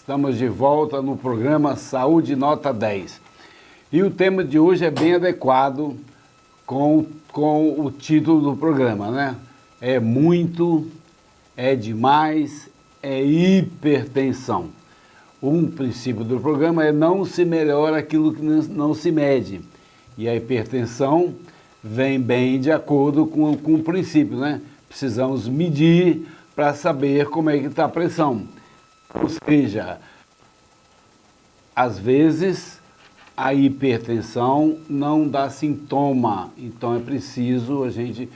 Estamos de volta no programa Saúde Nota 10. E o tema de hoje é bem adequado com o título do programa, né? É muito, é demais, é hipertensão. Um princípio do programa é não se melhora aquilo que não se mede. E a hipertensão vem bem de acordo com o princípio, né? Precisamos medir para saber como é que está a pressão. Ou seja, às vezes a hipertensão não dá sintoma, então é preciso a gente,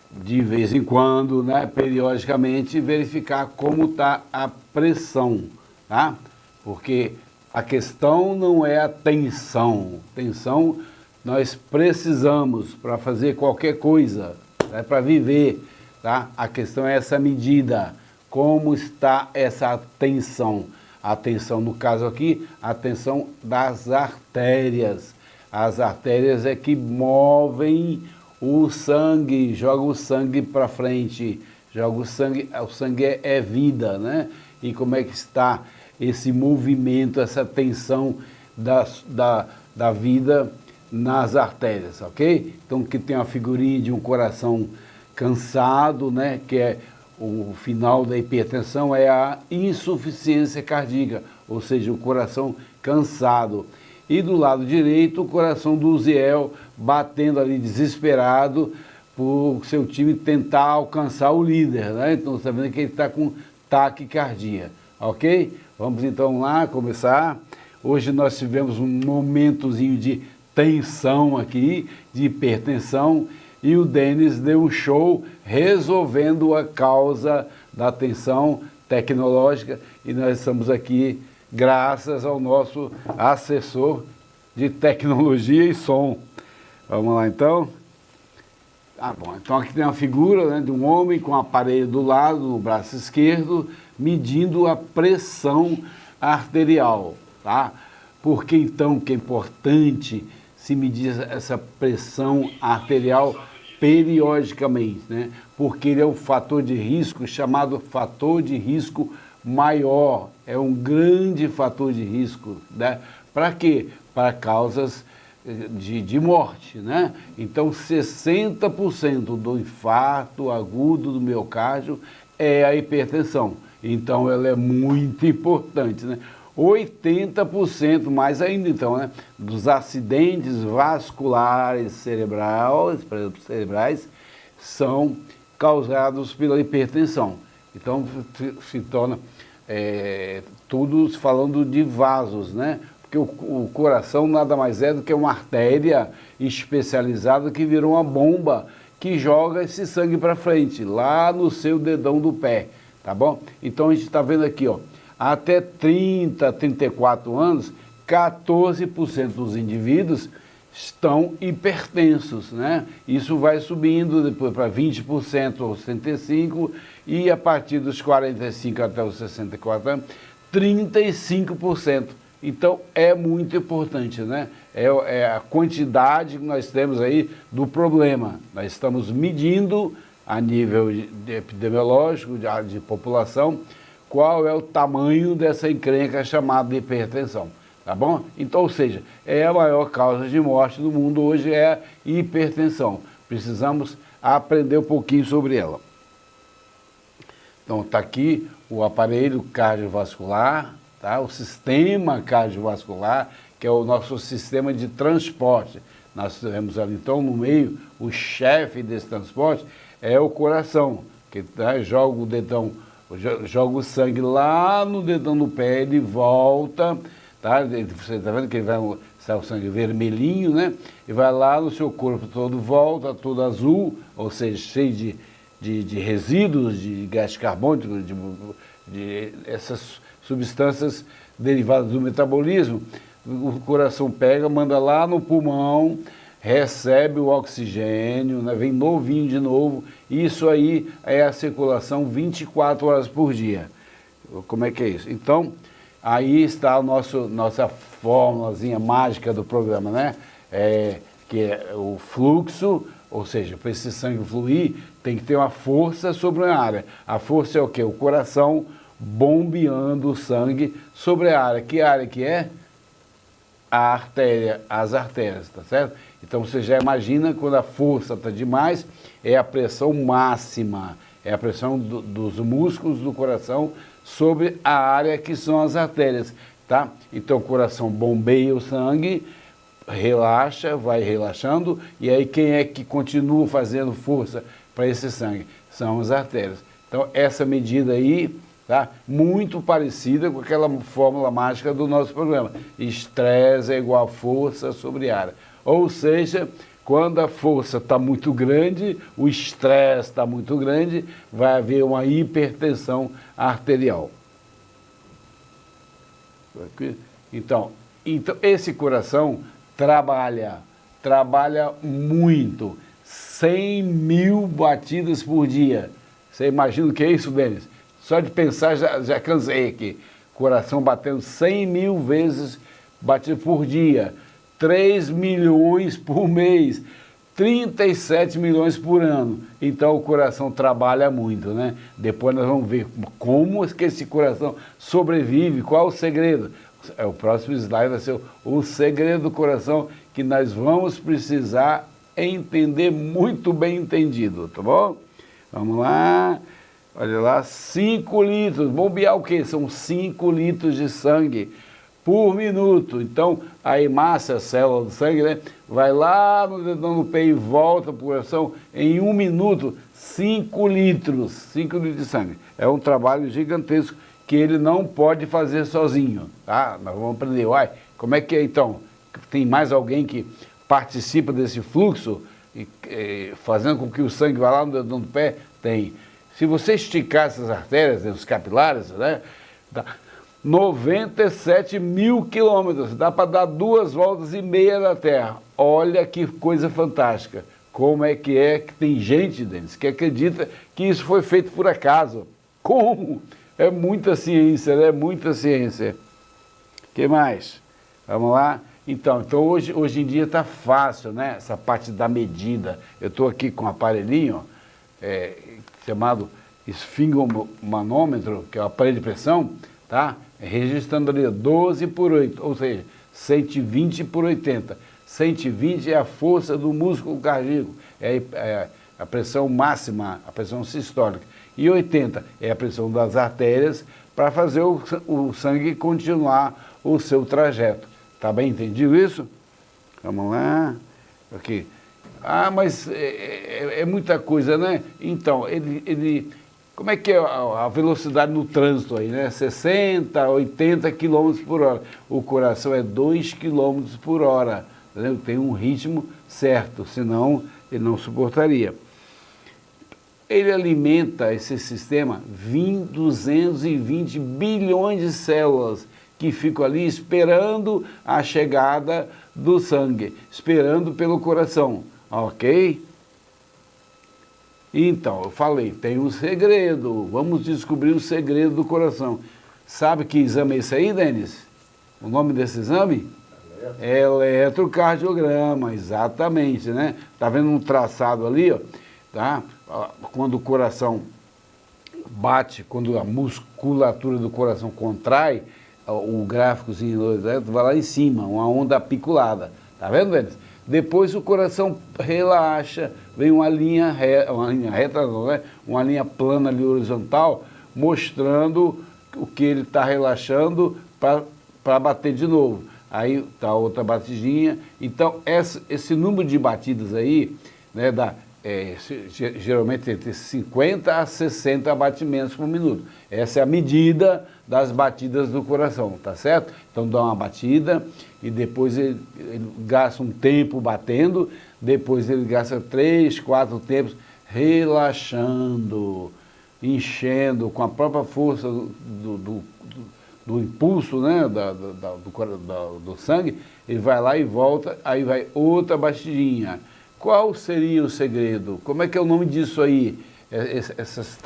de vez em quando, né, periodicamente, verificar como está a pressão, tá? Porque a questão não é a tensão. Tensão nós precisamos para fazer qualquer coisa, né, para viver, tá? A questão é essa medida, como está essa tensão. A tensão, no caso aqui, a tensão das artérias. As artérias é que movem o sangue, jogam o sangue para frente, joga o sangue é vida, né? E como é que está esse movimento, essa tensão da vida nas artérias, ok? Então, que tem uma figurinha de um coração cansado, né? Que é o final da hipertensão é a insuficiência cardíaca, ou seja, o coração cansado. E do lado direito, o coração do Uziel batendo ali desesperado por seu time tentar alcançar o líder, né? Então, você está vendo que ele está com taquicardia, ok? Vamos então lá começar. Hoje nós tivemos um momentozinho de tensão aqui, de hipertensão, e o Denis deu um show resolvendo a causa da tensão tecnológica, e nós estamos aqui graças ao nosso assessor de tecnologia e som. Vamos lá então? Bom, então aqui tem uma figura, né, de um homem com um aparelho do lado, no braço esquerdo, medindo a pressão arterial, tá? Por que então que é importante se medir essa pressão arterial periodicamente, né? Porque ele é um fator de risco chamado fator de risco maior, é um grande fator de risco, né? Para quê? Para causas de morte, né? Então 60% do infarto agudo do miocárdio é a hipertensão, então ela é muito importante, né? 80% mais ainda, então, né, dos acidentes vasculares cerebrais são causados pela hipertensão. Então, se torna tudo falando de vasos, né? Porque o coração nada mais é do que uma artéria especializada que virou uma bomba que joga esse sangue para frente, lá no seu dedão do pé, tá bom? Então, a gente está vendo aqui, ó, até 30, 34 anos, 14% dos indivíduos estão hipertensos, né? Isso vai subindo depois para 20% aos 65% e a partir dos 45 até os 64 anos, 35%. Então é muito importante, né? É a quantidade que nós temos aí do problema. Nós estamos medindo a nível epidemiológico, de população, qual é o tamanho dessa encrenca chamada hipertensão, tá bom? Então, ou seja, é a maior causa de morte do mundo hoje é a hipertensão. Precisamos aprender um pouquinho sobre ela. Então, está aqui o aparelho cardiovascular, tá? O sistema cardiovascular, que é o nosso sistema de transporte. Nós temos ali, então, no meio, o chefe desse transporte é o coração, que joga o dedão, joga o sangue lá no dedão do pé, ele volta, tá? Você está vendo que ele vai sair o sangue vermelhinho, né? E vai lá no seu corpo todo, volta todo azul, ou seja, cheio de resíduos, de gás carbônico, de essas substâncias derivadas do metabolismo. O coração pega, manda lá no pulmão, recebe o oxigênio, né, vem novinho de novo. Isso aí é a circulação 24 horas por dia. Como é que é isso? Então, aí está a nossa fórmulazinha mágica do programa, né? Que é o fluxo, ou seja, para esse sangue fluir, tem que ter uma força sobre uma área. A força é o quê? O coração bombeando o sangue sobre a área. Que área que é? A artéria, as artérias, tá certo? Então você já imagina quando a força está demais, é a pressão máxima, é a pressão dos músculos do coração sobre a área que são as artérias, tá? Então o coração bombeia o sangue, relaxa, vai relaxando, e aí quem é que continua fazendo força para esse sangue? São as artérias. Então essa medida aí, tá? Muito parecida com aquela fórmula mágica do nosso programa. Estresse é igual a força sobre área. Ou seja, quando a força está muito grande, o estresse está muito grande, vai haver uma hipertensão arterial. Então esse coração trabalha muito, 100 mil batidas por dia. Você imagina o que é isso, Denis? Só de pensar já cansei aqui. Coração batendo 100 mil vezes batido por dia, 3 milhões por mês, 37 milhões por ano. Então o coração trabalha muito, né? Depois nós vamos ver como que esse coração sobrevive, qual o segredo. O próximo slide vai ser o segredo do coração, que nós vamos precisar entender muito bem entendido, tá bom? Vamos lá, olha lá, 5 litros, bombear o quê? São 5 litros de sangue por minuto. Então a hemácia, a célula do sangue, né, vai lá no dedão do pé e volta para o coração em 1 minuto, 5 litros de sangue. É um trabalho gigantesco que ele não pode fazer sozinho, tá? Nós vamos aprender, como é que é então? Tem mais alguém que participa desse fluxo, fazendo com que o sangue vá lá no dedão do pé? Tem. Se você esticar essas artérias, os capilares, né, dá 97 mil quilômetros, dá para dar 2 voltas e meia da Terra. Olha que coisa fantástica. Como é que tem gente, Denis, que acredita que isso foi feito por acaso? Como? É muita ciência, né? Muita ciência. O que mais? Vamos lá? Então hoje em dia está fácil, né? Essa parte da medida. Eu estou aqui com um aparelhinho chamado esfingomanômetro, que é o aparelho de pressão, tá? Registrando ali 12 por 8, ou seja, 120 por 80. 120 é a força do músculo cardíaco, é a pressão máxima, a pressão sistólica. E 80 é a pressão das artérias para fazer o sangue continuar o seu trajeto. Tá bem entendido isso? Vamos lá. Aqui. Mas é muita coisa, né? Então, como é que é a velocidade no trânsito aí, né? 60, 80 km por hora. O coração é 2 km por hora. Entendeu? Tem um ritmo certo, senão ele não suportaria. Ele alimenta esse sistema 220 bilhões de células que ficam ali esperando a chegada do sangue, esperando pelo coração, ok? Então, eu falei, tem um segredo, vamos descobrir o segredo do coração. Sabe que exame é esse aí, Denis? O nome desse exame? Eletrocardiograma, exatamente, né? Tá vendo um traçado ali, ó, tá? Quando o coração bate, quando a musculatura do coração contrai, o gráficozinho vai lá em cima, uma onda apiculada, tá vendo, Denis? Depois o coração relaxa, vem uma linha reta, né? Uma linha plana ali horizontal, mostrando o que ele está relaxando para bater de novo. Aí tá outra batidinha. Então esse número de batidas aí, né, geralmente entre 50 a 60 batimentos por minuto. Essa é a medida das batidas do coração, tá certo? Então dá uma batida e depois ele gasta um tempo batendo, depois ele gasta 3, 4 tempos relaxando, enchendo com a própria força do impulso, né, do sangue. Ele vai lá e volta, aí vai outra batidinha. Qual seria o segredo? Como é que é o nome disso aí? Essas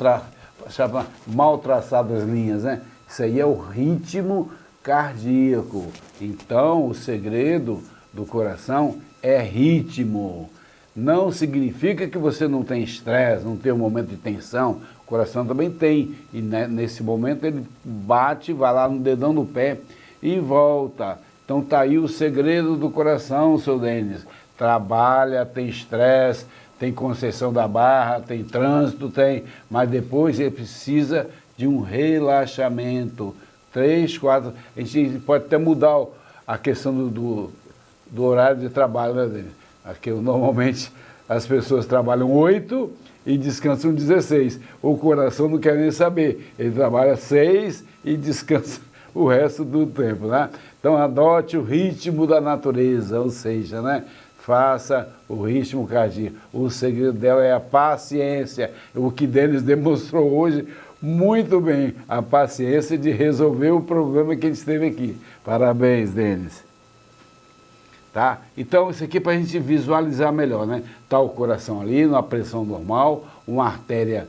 mal traçadas linhas, né? Isso aí é o ritmo cardíaco. Então, o segredo do coração é ritmo. Não significa que você não tem estresse, não tem um momento de tensão. O coração também tem. E nesse momento ele bate, vai lá no dedão do pé e volta. Então tá aí o segredo do coração, seu Denis. Trabalha, tem estresse, tem Conceição da Barra, tem trânsito, tem, mas depois ele precisa de um relaxamento. 3, 4, a gente pode até mudar a questão do horário de trabalho, né, Denis? Aqui normalmente as pessoas trabalham 8 e descansam 16. O coração não quer nem saber. Ele trabalha 6 e descansa o resto do tempo, né? Então adote o ritmo da natureza, ou seja, né? Faça o ritmo cardíaco. O segredo dela é a paciência. O que Denis demonstrou hoje muito bem, a paciência de resolver o problema que ele teve aqui. Parabéns, Denis. Tá? Então, isso aqui é para a gente visualizar melhor, né? Está o coração ali, numa pressão normal, uma artéria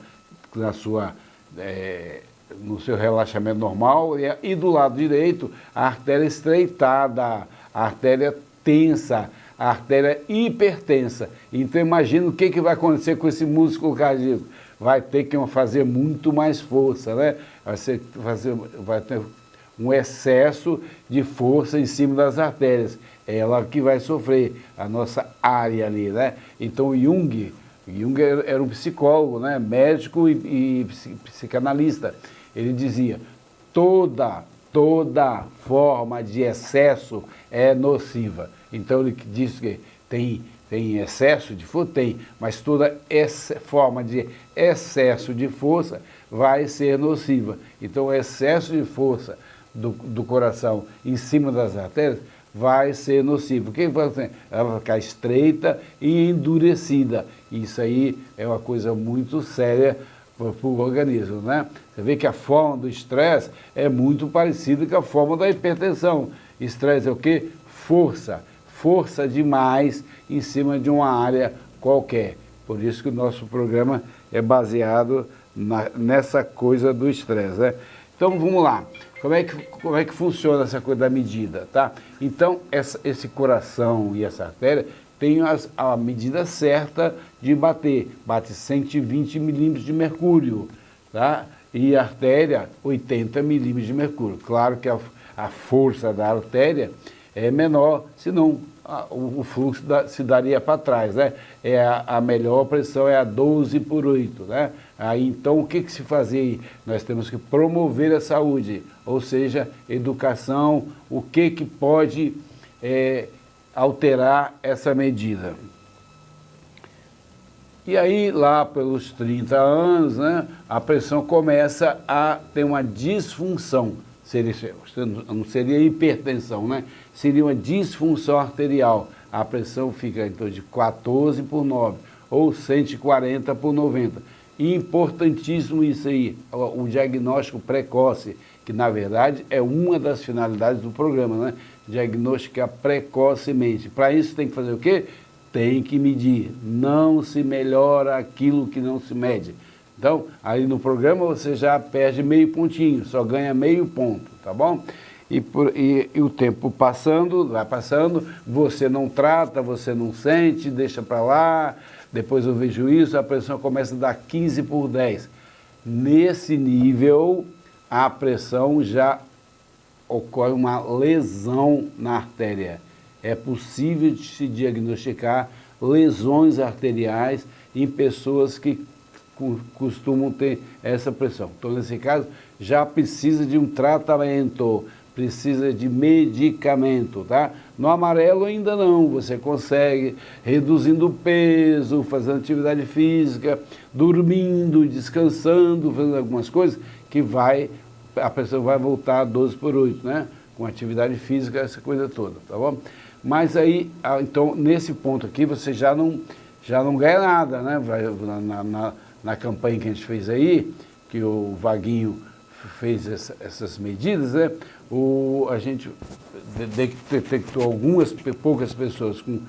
na sua, no seu relaxamento normal, e do lado direito, a artéria estreitada, a artéria tensa, a artéria hipertensa. Então, imagina o que vai acontecer com esse músculo cardíaco. Vai ter que fazer muito mais força, né? Vai ter um excesso de força em cima das artérias. É ela que vai sofrer, a nossa área ali, né? Então Jung era um psicólogo, né? Médico e psicanalista. Ele dizia, toda forma de excesso é nociva. Então ele disse que tem excesso de força? Tem, mas toda essa forma de excesso de força vai ser nociva. Então o excesso de força do coração em cima das artérias vai ser nocivo. O que vai acontecer? Ela vai ficar estreita e endurecida. Isso aí é uma coisa muito séria para o organismo, né? Você vê que a forma do estresse é muito parecida com a forma da hipertensão. Estresse é o quê? Força. Força demais em cima de uma área qualquer. Por isso que o nosso programa é baseado nessa coisa do estresse, né? Então vamos lá. Como é que funciona essa coisa da medida, tá? Então, esse coração e essa artéria tem a medida certa de bater. Bate 120 milímetros de mercúrio, tá? E a artéria, 80 milímetros de mercúrio. Claro que a força da artéria é menor, senão o fluxo se daria para trás, né? A melhor pressão é a 12/8, né? Aí, então, o que se fazia aí? Nós temos que promover a saúde, ou seja, educação, o que pode alterar essa medida. E aí, lá pelos 30 anos, né, a pressão começa a ter uma disfunção. Não seria hipertensão, né? Seria uma disfunção arterial. A pressão fica então de 14/9 ou 140/90. E importantíssimo isso aí, o diagnóstico precoce, que na verdade é uma das finalidades do programa, né? Diagnosticar precocemente. Para isso tem que fazer o quê? Tem que medir. Não se melhora aquilo que não se mede. Então, aí no programa você já perde meio pontinho, só ganha meio ponto, tá bom? E o tempo passando, vai passando, você não trata, você não sente, deixa para lá, depois eu vejo isso, a pressão começa a dar 15/10. Nesse nível, a pressão já ocorre uma lesão na artéria. É possível de se diagnosticar lesões arteriais em pessoas que costumam ter essa pressão. Então, nesse caso, já precisa de um tratamento, precisa de medicamento, tá? No amarelo ainda não, você consegue reduzindo o peso, fazendo atividade física, dormindo, descansando, fazendo algumas coisas, que a pressão vai voltar a 12/8, né? Com atividade física, essa coisa toda, tá bom? Mas aí, então, nesse ponto aqui, você já não ganha nada, né? Na campanha que a gente fez aí, que o Vaguinho fez essas medidas, né? A gente detectou poucas pessoas com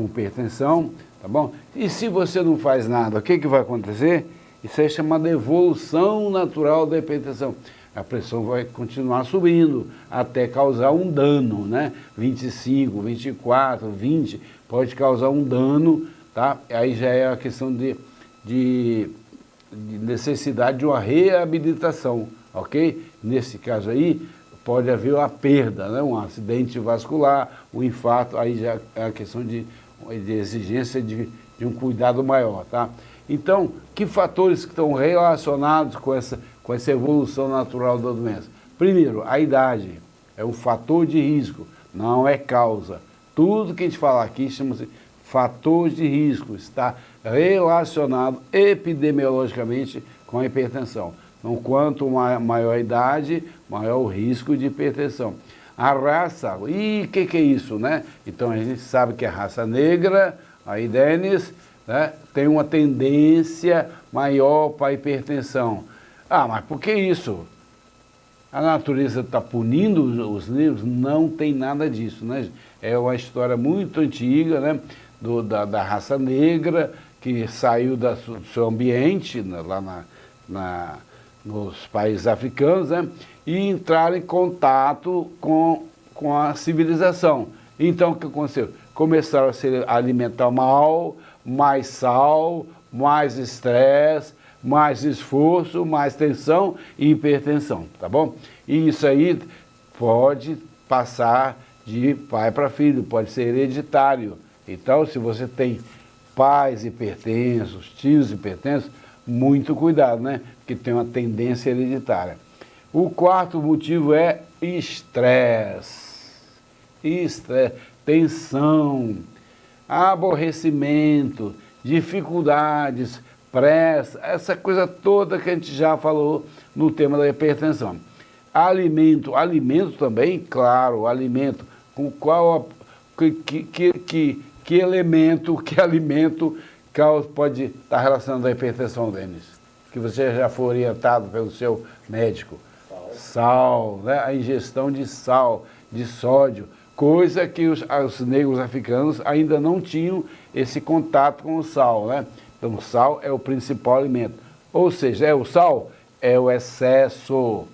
hipertensão, tá bom? E se você não faz nada, o que vai acontecer? Isso é chamado evolução natural da hipertensão. A pressão vai continuar subindo até causar um dano, né? 25, 24, 20, pode causar um dano tá? Aí já é a questão de necessidade de uma reabilitação, ok? Nesse caso aí, pode haver uma perda, né? Um acidente vascular, um infarto, aí já é a questão de exigência de um cuidado maior, tá? Então, que fatores que estão relacionados com essa evolução natural da doença? Primeiro, a idade é um fator de risco, não é causa. Tudo que a gente fala aqui chama-se fator de risco, está relacionado epidemiologicamente com a hipertensão. Então, quanto maior a idade, maior o risco de hipertensão. A raça, e o que é isso, né? Então, a gente sabe que a raça negra, aí, Denis, né, tem uma tendência maior para a hipertensão. Ah, mas por que isso? A natureza está punindo os negros? Não tem nada disso, né? É uma história muito antiga, né? Da raça negra, que saiu do seu ambiente, lá nos países africanos, né? E entraram em contato com a civilização. Então, o que aconteceu? Começaram a se alimentar mal, mais sal, mais estresse, mais esforço, mais tensão e hipertensão, tá bom? E isso aí pode passar de pai para filho, pode ser hereditário. Então, se você tem pais hipertensos, tios hipertensos, muito cuidado, né? Porque tem uma tendência hereditária. O quarto motivo é estresse. Estresse, tensão, aborrecimento, dificuldades, pressa, essa coisa toda que a gente já falou no tema da hipertensão. Alimento também, claro, alimento, com qual que alimento pode estar relacionado à hipertensão, Denis? Que você já foi orientado pelo seu médico. Sal, né? A ingestão de sal, de sódio, coisa que os negros africanos ainda não tinham esse contato com o sal, né? Então, o sal é o principal alimento. Ou seja, o sal é o excesso.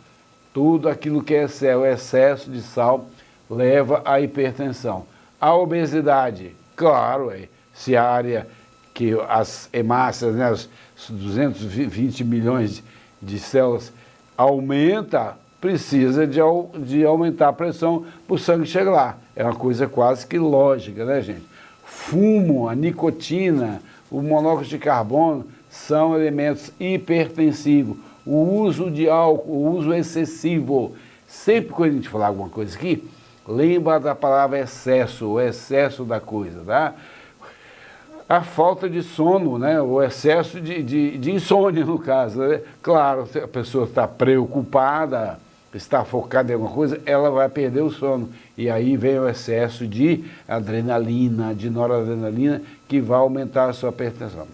Tudo aquilo que é o excesso de sal leva à hipertensão. A obesidade, claro, se a área que as hemácias, né, os 220 milhões de células aumenta, precisa de aumentar a pressão para o sangue chegar lá. É uma coisa quase que lógica, né, gente? Fumo, a nicotina, o monóxido de carbono são elementos hipertensivos. O uso de álcool, o uso excessivo. Sempre que a gente falar alguma coisa aqui, lembra da palavra excesso, o excesso da coisa, tá? A falta de sono, né? O excesso de insônia, no caso, né? Claro, se a pessoa está preocupada, está focada em alguma coisa, ela vai perder o sono. E aí vem o excesso de adrenalina, de noradrenalina, que vai aumentar a sua hipertensão,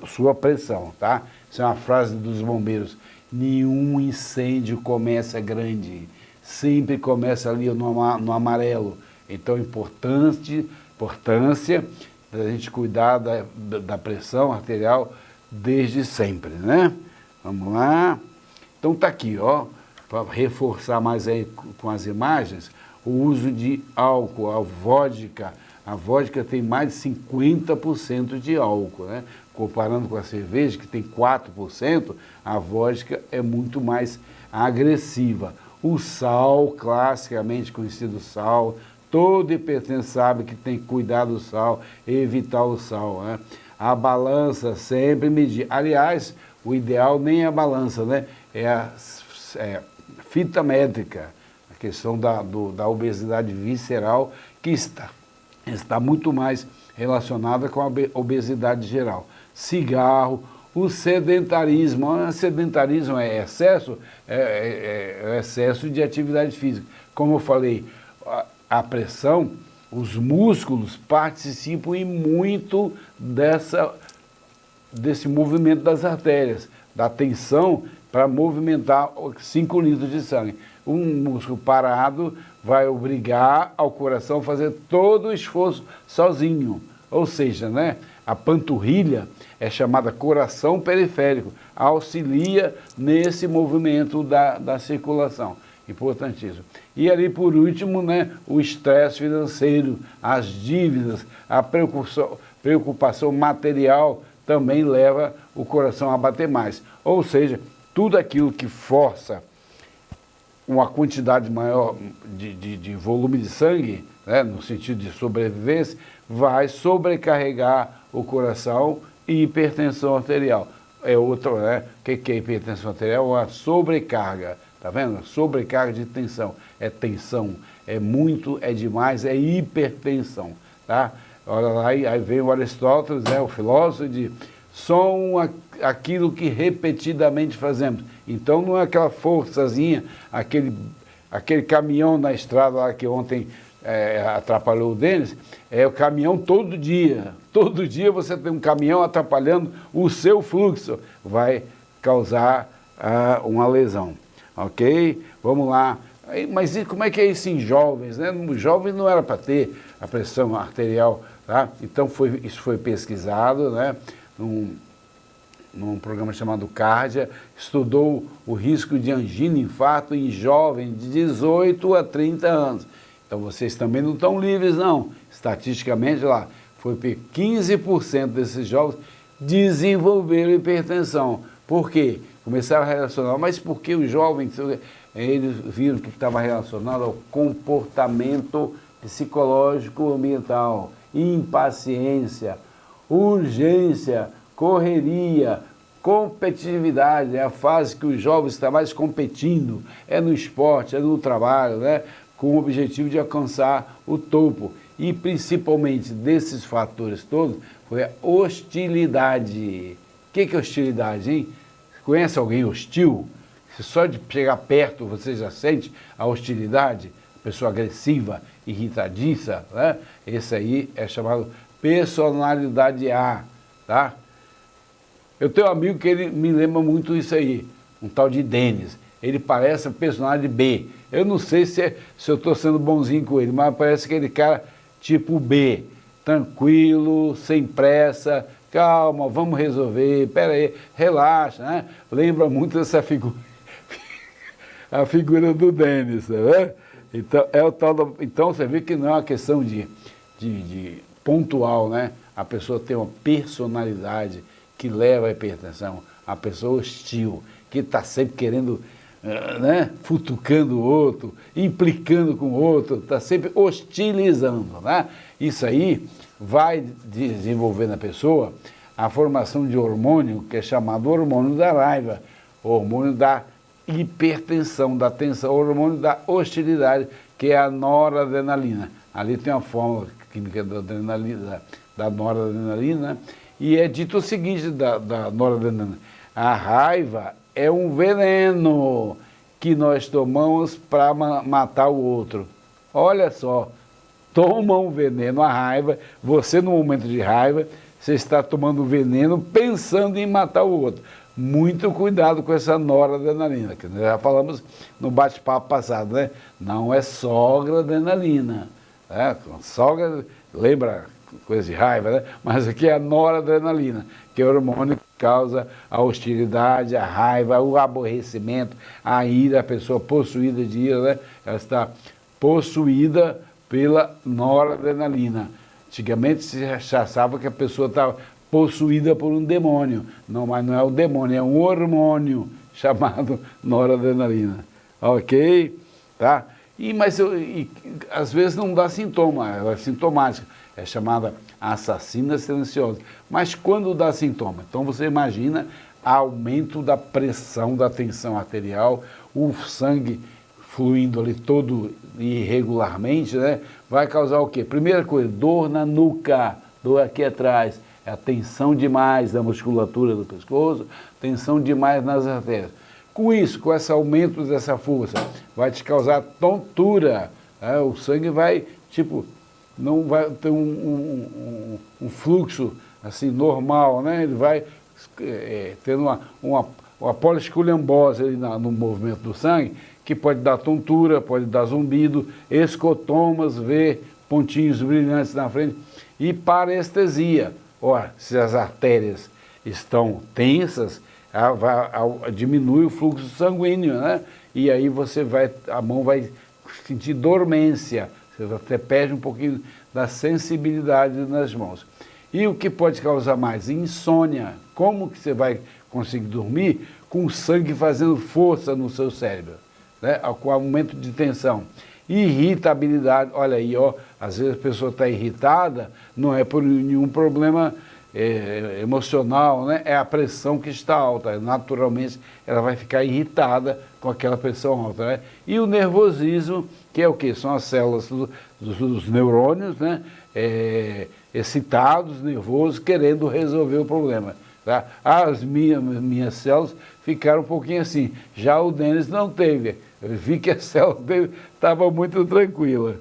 sua pressão, tá? Isso é uma frase dos bombeiros. Nenhum incêndio começa grande, sempre começa ali no amarelo. Então, importância da gente cuidar da pressão arterial desde sempre, né? Vamos lá. Então tá aqui, ó, para reforçar mais aí com as imagens, o uso de álcool, a vodka. A vodka tem mais de 50% de álcool, né? Comparando com a cerveja, que tem 4%, a vodka é muito mais agressiva. O sal, classicamente conhecido sal, todo hipertenso sabe que tem que cuidar do sal, evitar o sal, né? A balança sempre medir. Aliás, o ideal nem é a balança, né? É a fita métrica, a questão da obesidade visceral, que está muito mais relacionada com a obesidade geral. Cigarro, o sedentarismo. O sedentarismo é excesso, excesso de atividade física. Como eu falei, a pressão, os músculos participam em muito desse movimento das artérias, da tensão para movimentar 5 litros de sangue. Um músculo parado vai obrigar ao coração a fazer todo o esforço sozinho. Ou seja, né, a panturrilha é chamada coração periférico, auxilia nesse movimento da circulação. Importantíssimo. E ali, por último, né, o estresse financeiro, as dívidas, a preocupação preocupação material também leva o coração a bater mais. Ou seja, tudo aquilo que força uma quantidade maior de volume de sangue, né, no sentido de sobrevivência, vai sobrecarregar o coração e hipertensão arterial. É outro, né? O que é hipertensão arterial? Uma sobrecarga, tá vendo? Sobrecarga de tensão. É tensão, é muito, é demais, é hipertensão, tá? Olha lá, aí vem o Aristóteles, né, o filósofo, de são aquilo que repetidamente fazemos. Então não é aquela forçazinha, aquele caminhão na estrada lá que ontem atrapalhou o Denis, é o caminhão todo dia. Todo dia você tem um caminhão atrapalhando o seu fluxo, vai causar uma lesão, ok? Vamos lá. Mas e como é que é isso em jovens, né? Nos jovens não era para ter a pressão arterial, tá? Então isso foi pesquisado, né? Num programa chamado Cardia, estudou o risco de angina e infarto em jovens de 18 a 30 anos. Então vocês também não estão livres, não. Estatisticamente lá, foi 15% desses jovens desenvolveram hipertensão. Por quê? Começaram a relacionar, mas por que os jovens, eles viram que estava relacionado ao comportamento psicológico ambiental, impaciência, urgência, correria, competitividade, é a fase que os jovens estão mais competindo, é no esporte, é no trabalho, né? Com o objetivo de alcançar o topo. E principalmente desses fatores todos, foi a hostilidade. O que é hostilidade, hein? Conhece alguém hostil? Se só de chegar perto você já sente a hostilidade, pessoa agressiva, irritadiça, né? Esse aí é chamado personalidade A, tá? Eu tenho um amigo que ele me lembra muito isso aí, um tal de Denis. Ele parece um personagem B. Eu não sei se eu estou sendo bonzinho com ele, mas parece aquele cara tipo B, tranquilo, sem pressa, calma, vamos resolver, pera aí, relaxa, né? Lembra muito dessa figura, a figura do Denis, né? Então, então você vê que não é uma questão de pontual, né? A pessoa tem uma personalidade que leva à hipertensão, a pessoa hostil, que está sempre querendo, né, futucando o outro, implicando com o outro, está sempre hostilizando, né? Isso aí vai desenvolver na pessoa a formação de hormônio que é chamado hormônio da raiva, hormônio da hipertensão, da tensão, hormônio da hostilidade, que é a noradrenalina. Ali tem uma fórmula química da noradrenalina, e é dito o seguinte da noradrenalina: a raiva é um veneno que nós tomamos para matar o outro. Olha só, toma um veneno, a raiva, você no momento de raiva, você está tomando veneno pensando em matar o outro. Muito cuidado com essa noradrenalina, que nós já falamos no bate-papo passado, né? Não é sogra-adrenalina, né? Sogra, lembra coisa de raiva, né? Mas aqui é a noradrenalina, que é o hormônio que causa a hostilidade, a raiva, o aborrecimento, a ira, a pessoa possuída de ira, né? Ela está possuída pela noradrenalina. Antigamente se achava que a pessoa estava possuída por um demônio. Não, mas não é o demônio, é um hormônio chamado noradrenalina. Ok? Tá? Mas às vezes não dá sintoma, ela é sintomática. É chamada assassina silenciosa. Mas quando dá sintoma? Então você imagina aumento da pressão, da tensão arterial, o sangue fluindo ali todo irregularmente, né? Vai causar o quê? Primeira coisa, dor na nuca, dor aqui atrás. É a tensão demais da musculatura do pescoço, tensão demais nas artérias. Com isso, com esse aumento dessa força, vai te causar tontura. Né? O sangue vai, não vai ter um fluxo assim normal, né? Ele vai tendo uma poliesculambose ali no movimento do sangue, que pode dar tontura, pode dar zumbido, escotomas, ver pontinhos brilhantes na frente, e parestesia. Ora, se as artérias estão tensas, diminui o fluxo sanguíneo, né? E aí a mão vai sentir dormência, você até perde um pouquinho da sensibilidade nas mãos. E o que pode causar mais? Insônia. Como que você vai conseguir dormir com o sangue fazendo força no seu cérebro, né? Com aumento de tensão? Irritabilidade, olha aí, ó, às vezes a pessoa está irritada, não é por nenhum problema emocional, né? É a pressão que está alta, naturalmente ela vai ficar irritada com aquela pressão alta, né? E o nervosismo, que é o que? São as células dos neurônios, né? Excitados, nervosos, querendo resolver o problema. Tá? As minhas células ficaram um pouquinho assim, já o Denis não teve. Eu vi que a célula dele estava muito tranquila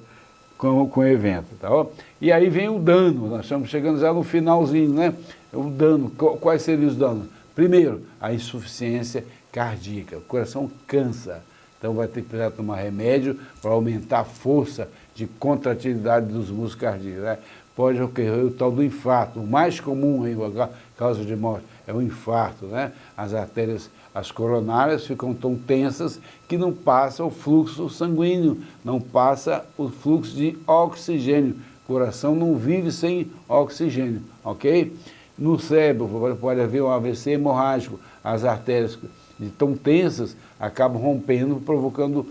com o evento. Tá bom? E aí vem o dano, nós estamos chegando já no finalzinho, né? O dano, quais seriam os danos? Primeiro, a insuficiência cardíaca, o coração cansa, então vai ter que precisar tomar remédio para aumentar a força de contratilidade dos músculos cardíacos. Né? Pode ocorrer o tal do infarto, o mais comum aí, a causa de morte é o infarto, né? As artérias, as coronárias ficam tão tensas que não passa o fluxo sanguíneo, não passa o fluxo de oxigênio. O coração não vive sem oxigênio, ok? No cérebro pode haver um AVC hemorrágico, as artérias de tão tensas acabam rompendo, provocando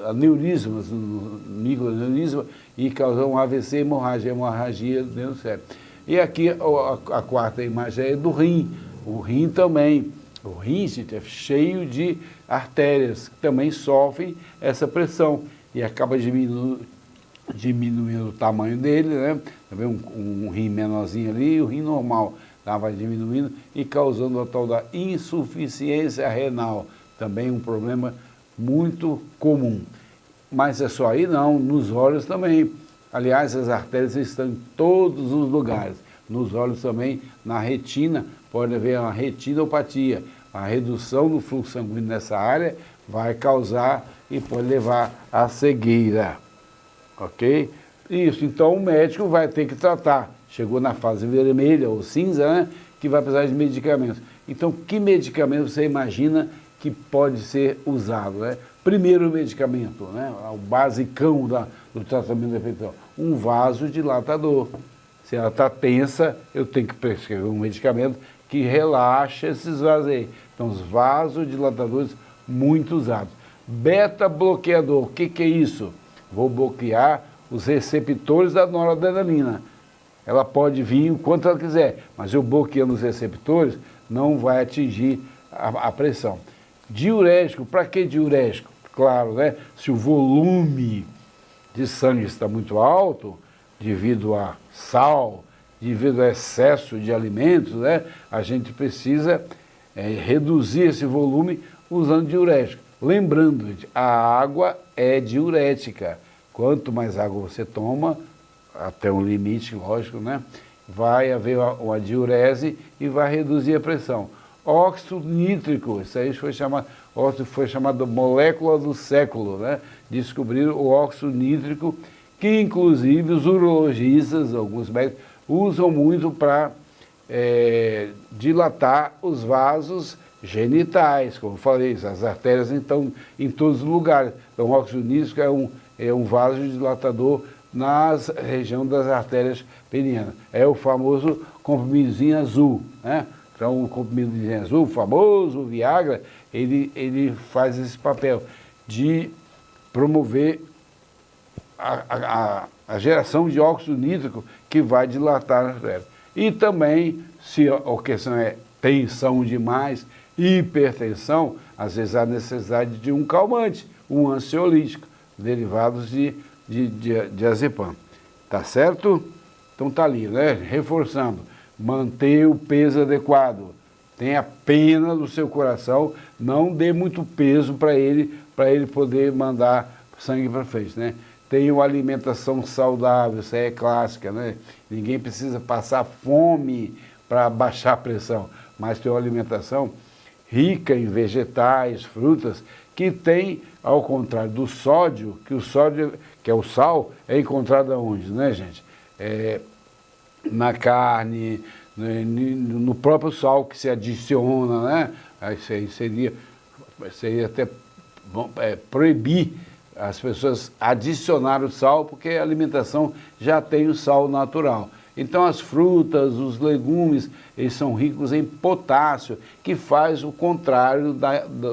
aneurismas, microaneurisma, e causam um AVC hemorragia dentro do cérebro. E aqui a quarta imagem é do rim. O rim também. O rim, gente, é cheio de artérias que também sofrem essa pressão e acaba diminuindo o tamanho dele, né? Também um rim menorzinho ali e o rim normal vai diminuindo e causando a tal da insuficiência renal. Também um problema muito comum. Mas é só aí não, nos olhos também. Aliás, as artérias estão em todos os lugares. Nos olhos também, na retina, pode haver uma retinopatia. A redução do fluxo sanguíneo nessa área vai causar e pode levar à cegueira. Ok? Isso, então o médico vai ter que tratar. Chegou na fase vermelha ou cinza, né? Que vai precisar de medicamentos. Então, que medicamento você imagina que pode ser usado, né? Primeiro medicamento, né? O basicão do tratamento da infecção, um vasodilatador. Se ela está tensa, eu tenho que prescrever um medicamento que relaxa esses vasos aí. Então, os vasodilatadores muito usados. Beta-bloqueador, o que é isso? Vou bloquear os receptores da noradrenalina. Ela pode vir o quanto ela quiser, mas eu bloqueando os receptores, não vai atingir a pressão. Diurético, para que diurético? Claro, né? Se o volume de sangue está muito alto, devido a sal, devido ao excesso de alimentos, né? A gente precisa reduzir esse volume usando diurético. Lembrando, a água é diurética. Quanto mais água você toma, até um limite, lógico, né? Vai haver uma diurese e vai reduzir a pressão. Óxido nítrico, isso aí foi chamado molécula do século, né? Descobriram o óxido nítrico, que inclusive os urologistas, alguns médicos, usam muito para dilatar os vasos genitais, como eu falei, as artérias então em todos os lugares. Então o óxido nítrico é um vasodilatador na região das artérias penianas. É o famoso comprimidozinho azul, né? Então, o comprimidozinho azul, o famoso Viagra, ele faz esse papel de promover a geração de óxido nítrico que vai dilatar as artérias. E também, se a questão é tensão demais, hipertensão, às vezes há necessidade de um calmante, um ansiolítico, derivados de diazepam. Tá certo? Então tá ali, né? Reforçando, manter o peso adequado, tenha pena do seu coração, não dê muito peso para ele poder mandar sangue para frente, né? Tenha uma alimentação saudável, isso aí é clássica, né? Ninguém precisa passar fome para baixar a pressão, mas ter uma alimentação rica em vegetais, frutas, que tem, ao contrário do sódio, que o sódio, que é o sal, é encontrado aonde, né, gente? Na carne, no próprio sal que se adiciona, né? Isso aí seria até bom, proibir as pessoas adicionar o sal, porque a alimentação já tem o sal natural. Então as frutas, os legumes, eles são ricos em potássio, que faz o contrário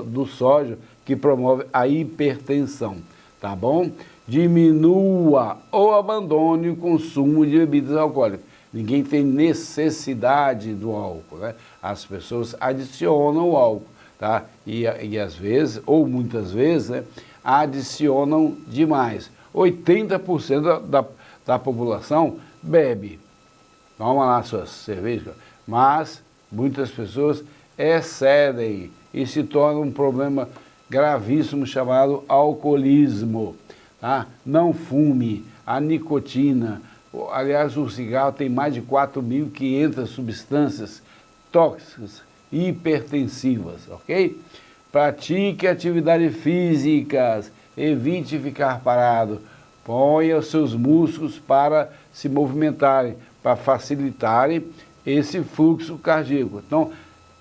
do sódio, que promove a hipertensão, tá bom? Diminua ou abandone o consumo de bebidas alcoólicas. Ninguém tem necessidade do álcool, né? As pessoas adicionam o álcool, tá? E às vezes, ou muitas vezes, né, adicionam demais. 80% da população bebe, toma lá suas cervejas, mas muitas pessoas excedem e se torna um problema gravíssimo chamado alcoolismo. Tá? Não fume, a nicotina, aliás o cigarro tem mais de 4.500 substâncias tóxicas hipertensivas, ok? Pratique atividades físicas, evite ficar parado, ponha os seus músculos para se movimentarem, para facilitarem esse fluxo cardíaco. Então,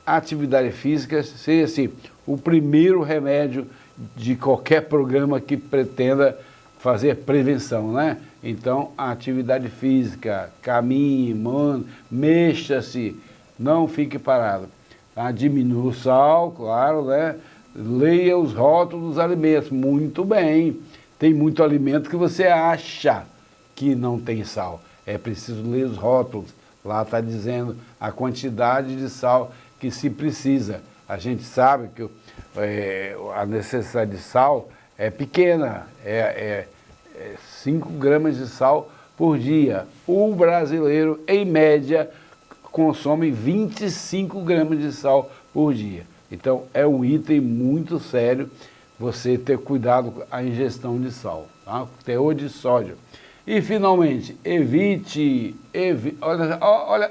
a atividade física seria assim, o primeiro remédio de qualquer programa que pretenda fazer prevenção, né? Então, a atividade física, caminhe, mexa-se, não fique parado. Tá? Diminua o sal, claro, né? Leia os rótulos dos alimentos, muito bem. Tem muito alimento que você acha que não tem sal. É preciso ler os rótulos. Lá está dizendo a quantidade de sal que se precisa. A gente sabe que a necessidade de sal é pequena, 5 gramas de sal por dia. O brasileiro, em média, consome 25 gramas de sal por dia. Então, é um item muito sério você ter cuidado com a ingestão de sal, tá? Teor de sódio. E, finalmente,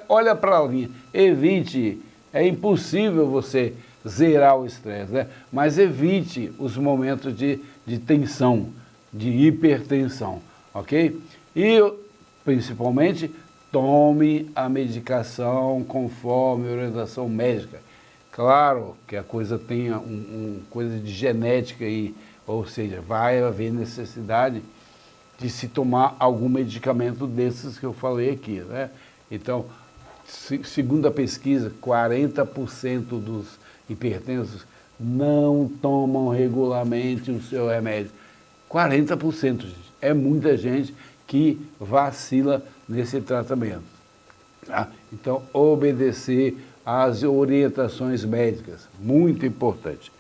olha para a linha, evite, é impossível você zerar o estresse, né? Mas evite os momentos de tensão, de hipertensão, ok? E, principalmente, tome a medicação conforme a orientação médica. Claro que a coisa tenha coisa de genética aí, ou seja, vai haver necessidade de se tomar algum medicamento desses que eu falei aqui, né? Então, segundo a pesquisa, 40% dos hipertensos não tomam regularmente o seu remédio. 40%, gente. É muita gente que vacila nesse tratamento. Tá? Então, obedecer às orientações médicas, muito importante.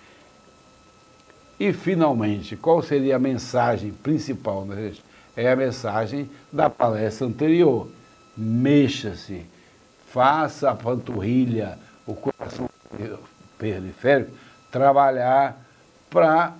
E, finalmente, qual seria a mensagem principal, né, gente? É a mensagem da palestra anterior. Mexa-se, faça a panturrilha, o coração periférico, trabalhar para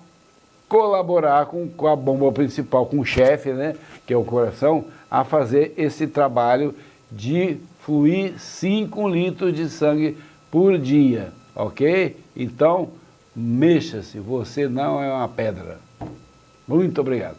colaborar com a bomba principal, com o chefe, né, que é o coração, a fazer esse trabalho de fluir 5 litros de sangue por dia, ok? Então, mexa-se, você não é uma pedra. Muito obrigado.